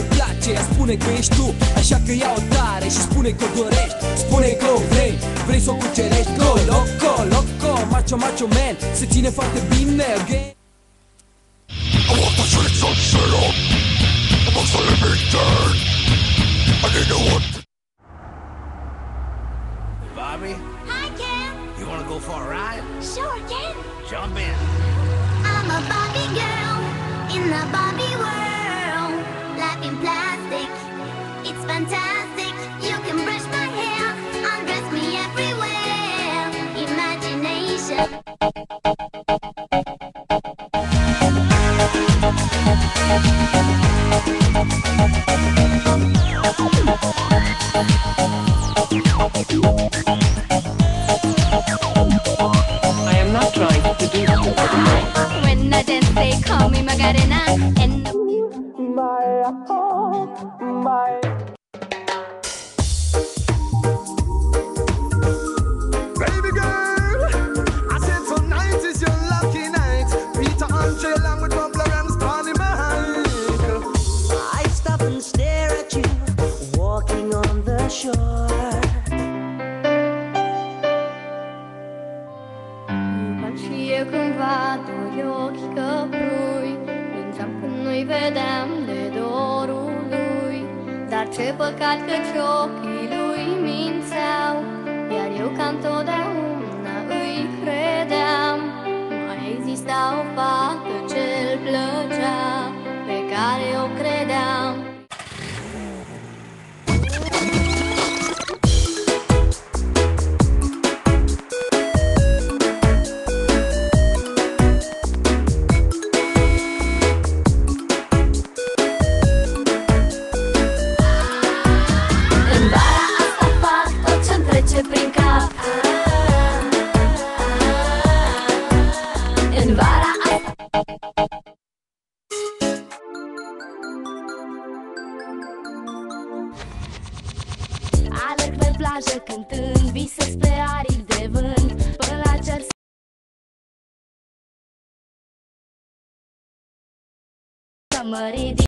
îi place, ea spune că ești tu. Așa că ia-o tare și spune că o dorești. Spune că o vrei, vrei să o cucerești. Go, loco, loco, macho, macho man. Se ține foarte bine, ok? I want the streets of Salem amongst the living dead. I need to want. Bobby? Hi, Ken. You wanna go for a ride? Sure, Ken. Jump in. I'm a Barbie girl in the Barbie world. Life in plastic, it's fantastic. You can brush my hair, undress me everywhere. Imagination. I am not trying to seduce you. When I dance, they call me Macarena. And Baby girl, I said tonight is your lucky night. Peter Andre along with Bubler and Spotty Mike. I stop and stare at you, walking on the shore. Și eu cândva doi ochi căprui, plângeam când nu-i vedeam de dorul lui. Dar ce păcat căci ochii lui mințeau, iar eu ca întotdeauna îi credeam. Mai exista o fată ce-l plăcea, pe care o credeam. prin cap. În vara asta alerg pe plajă cântând, visez spre aripi de vânt, până la cer să mă ridic.